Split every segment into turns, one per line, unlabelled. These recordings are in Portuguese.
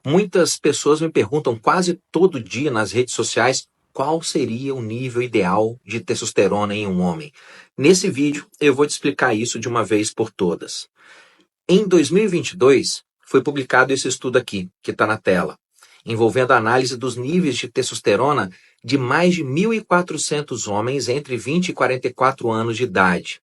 Muitas pessoas me perguntam quase todo dia nas redes sociais qual seria o nível ideal de testosterona em um homem. Nesse vídeo, eu vou te explicar isso de uma vez por todas. Em 2022, foi publicado esse estudo aqui, que está na tela, envolvendo a análise dos níveis de testosterona de mais de 1.400 homens entre 20 e 44 anos de idade.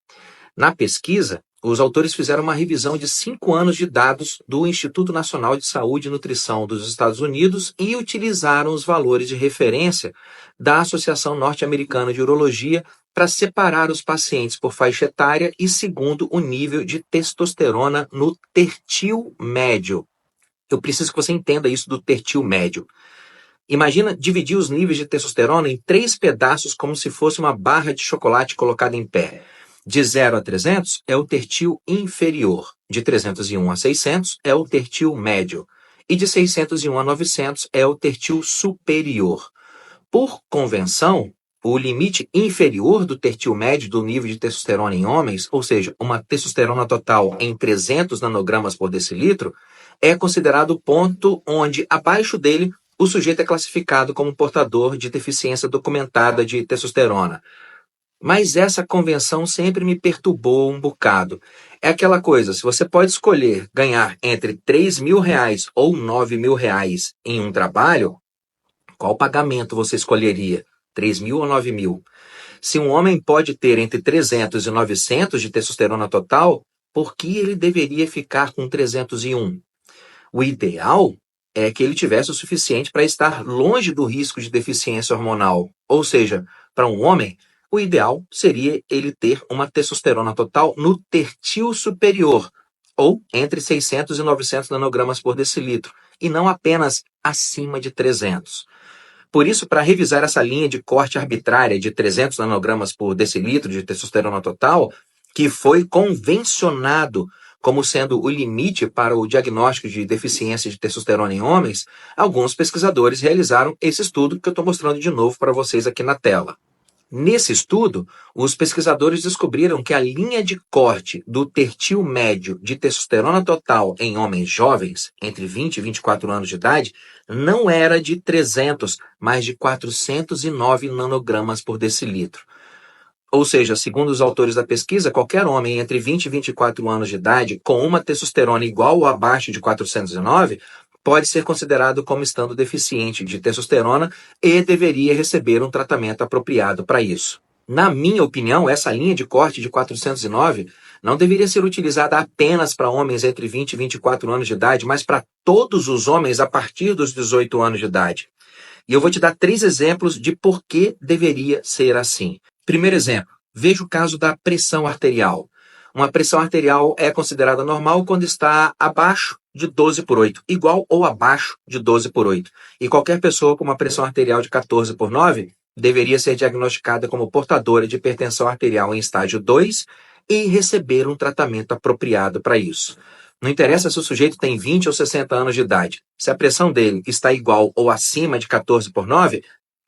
Na pesquisa, os autores fizeram uma revisão de 5 anos de dados do Instituto Nacional de Saúde e Nutrição dos Estados Unidos e utilizaram os valores de referência da Associação Norte-Americana de Urologia para separar os pacientes por faixa etária e segundo o nível de testosterona no tertil médio. Eu preciso que você entenda isso do tertil médio. Imagina dividir os níveis de testosterona em 3 pedaços como se fosse uma barra de chocolate colocada em pé. De 0 a 300 é o tertil inferior, de 301 a 600 é o tertil médio e de 601 a 900 é o tertil superior. Por convenção, o limite inferior do tertil médio do nível de testosterona em homens, ou seja, uma testosterona total em 300 nanogramas por decilitro, é considerado o ponto onde, abaixo dele, o sujeito é classificado como portador de deficiência documentada de testosterona. Mas essa convenção sempre me perturbou um bocado. É aquela coisa, se você pode escolher ganhar entre R$ 3.000 ou R$ 9.000 em um trabalho, qual pagamento você escolheria? 3.000 ou 9.000? Se um homem pode ter entre 300 e 900 de testosterona total, por que ele deveria ficar com 301? O ideal é que ele tivesse o suficiente para estar longe do risco de deficiência hormonal. Ou seja, para um homem, o ideal seria ele ter uma testosterona total no tertil superior, ou entre 600 e 900 nanogramas por decilitro, e não apenas acima de 300. Por isso, para revisar essa linha de corte arbitrária de 300 nanogramas por decilitro de testosterona total, que foi convencionado como sendo o limite para o diagnóstico de deficiência de testosterona em homens, alguns pesquisadores realizaram esse estudo que eu estou mostrando de novo para vocês aqui na tela. Nesse estudo, os pesquisadores descobriram que a linha de corte do tertil médio de testosterona total em homens jovens, entre 20 e 24 anos de idade, não era de 300, mas de 409 nanogramas por decilitro. Ou seja, segundo os autores da pesquisa, qualquer homem entre 20 e 24 anos de idade com uma testosterona igual ou abaixo de 409 pode ser considerado como estando deficiente de testosterona e deveria receber um tratamento apropriado para isso. Na minha opinião, essa linha de corte de 409 não deveria ser utilizada apenas para homens entre 20 e 24 anos de idade, mas para todos os homens a partir dos 18 anos de idade. E eu vou te dar 3 exemplos de por que deveria ser assim. Primeiro exemplo, veja o caso da pressão arterial. Uma pressão arterial é considerada normal quando está abaixo de 12/8, igual ou abaixo de 12/8. E qualquer pessoa com uma pressão arterial de 14/9 deveria ser diagnosticada como portadora de hipertensão arterial em estágio 2 e receber um tratamento apropriado para isso. Não interessa se o sujeito tem 20 ou 60 anos de idade. Se a pressão dele está igual ou acima de 14/9,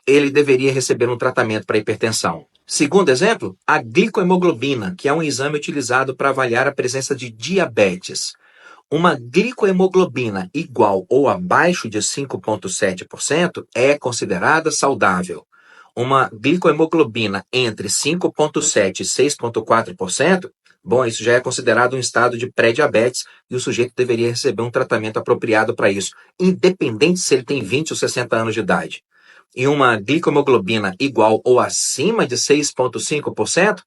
ele deveria receber um tratamento para hipertensão. Segundo exemplo, a glicohemoglobina, que é um exame utilizado para avaliar a presença de diabetes. Uma glicohemoglobina igual ou abaixo de 5,7% é considerada saudável. Uma glicohemoglobina entre 5,7% e 6,4%, bom, isso já é considerado um estado de pré-diabetes e o sujeito deveria receber um tratamento apropriado para isso, independente se ele tem 20 ou 60 anos de idade. E uma glicohemoglobina igual ou acima de 6,5%,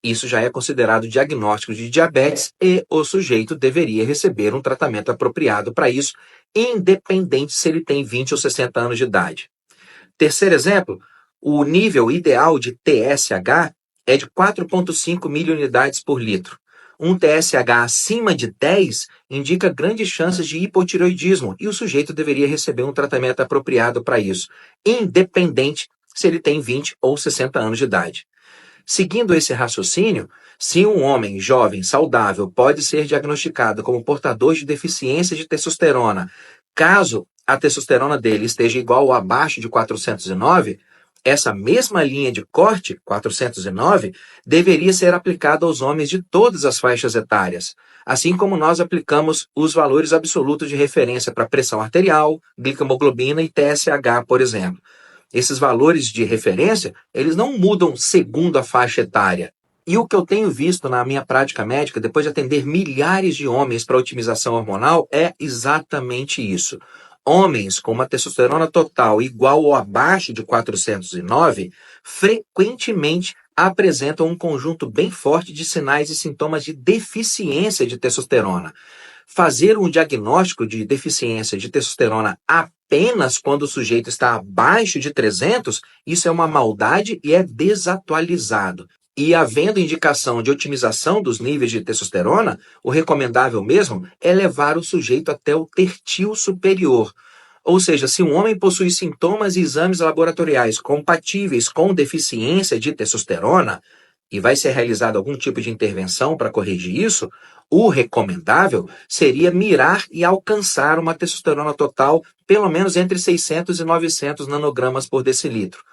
isso já é considerado diagnóstico de diabetes e o sujeito deveria receber um tratamento apropriado para isso, independente se ele tem 20 ou 60 anos de idade. Terceiro exemplo, o nível ideal de TSH é de 4,5 miliunidades por litro. Um TSH acima de 10 indica grandes chances de hipotireoidismo e o sujeito deveria receber um tratamento apropriado para isso, independente se ele tem 20 ou 60 anos de idade. Seguindo esse raciocínio, se um homem jovem saudável pode ser diagnosticado como portador de deficiência de testosterona, caso a testosterona dele esteja igual ou abaixo de 409, Essa mesma linha de corte, 409, deveria ser aplicada aos homens de todas as faixas etárias, assim como nós aplicamos os valores absolutos de referência para pressão arterial, glicohemoglobina e TSH, por exemplo. Esses valores de referência, eles não mudam segundo a faixa etária. E o que eu tenho visto na minha prática médica, depois de atender milhares de homens para otimização hormonal, é exatamente isso. Homens com uma testosterona total igual ou abaixo de 409 frequentemente apresentam um conjunto bem forte de sinais e sintomas de deficiência de testosterona. Fazer um diagnóstico de deficiência de testosterona apenas quando o sujeito está abaixo de 300, isso é uma maldade e é desatualizado. E havendo indicação de otimização dos níveis de testosterona, o recomendável mesmo é levar o sujeito até o tertil superior. Ou seja, se um homem possui sintomas e exames laboratoriais compatíveis com deficiência de testosterona, e vai ser realizado algum tipo de intervenção para corrigir isso, o recomendável seria mirar e alcançar uma testosterona total pelo menos entre 600 e 900 nanogramas por decilitro.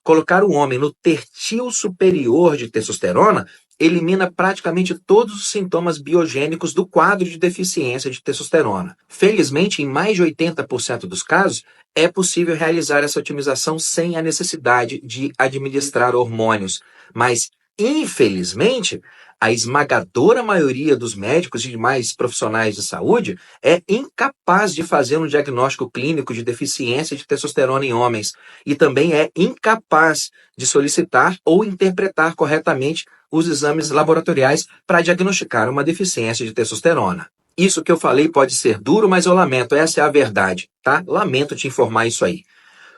Colocar o homem no tertil superior de testosterona elimina praticamente todos os sintomas biogênicos do quadro de deficiência de testosterona. Felizmente, em mais de 80% dos casos, é possível realizar essa otimização sem a necessidade de administrar hormônios, mas infelizmente, a esmagadora maioria dos médicos e demais profissionais de saúde é incapaz de fazer um diagnóstico clínico de deficiência de testosterona em homens e também é incapaz de solicitar ou interpretar corretamente os exames laboratoriais para diagnosticar uma deficiência de testosterona. Isso que eu falei pode ser duro, mas eu lamento, essa é a verdade, tá? Lamento te informar isso aí.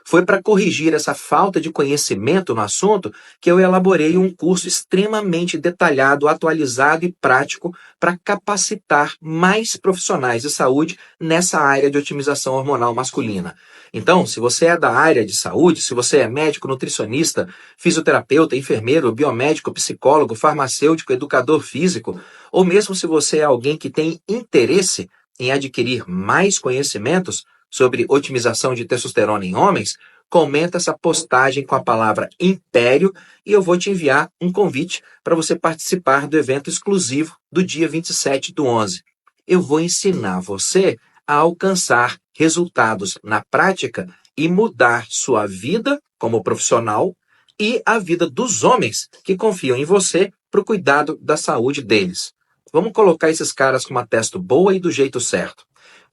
Foi para corrigir essa falta de conhecimento no assunto que eu elaborei um curso extremamente detalhado, atualizado e prático para capacitar mais profissionais de saúde nessa área de otimização hormonal masculina. Então, se você é da área de saúde, se você é médico, nutricionista, fisioterapeuta, enfermeiro, biomédico, psicólogo, farmacêutico, educador físico, ou mesmo se você é alguém que tem interesse em adquirir mais conhecimentos sobre otimização de testosterona em homens, comenta essa postagem com a palavra Império e eu vou te enviar um convite para você participar do evento exclusivo do dia 27/11. Eu vou ensinar você a alcançar resultados na prática e mudar sua vida como profissional e a vida dos homens que confiam em você para o cuidado da saúde deles. Vamos colocar esses caras com uma testo boa e do jeito certo.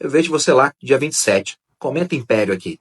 Eu vejo você lá, dia 27. Comenta Império aqui.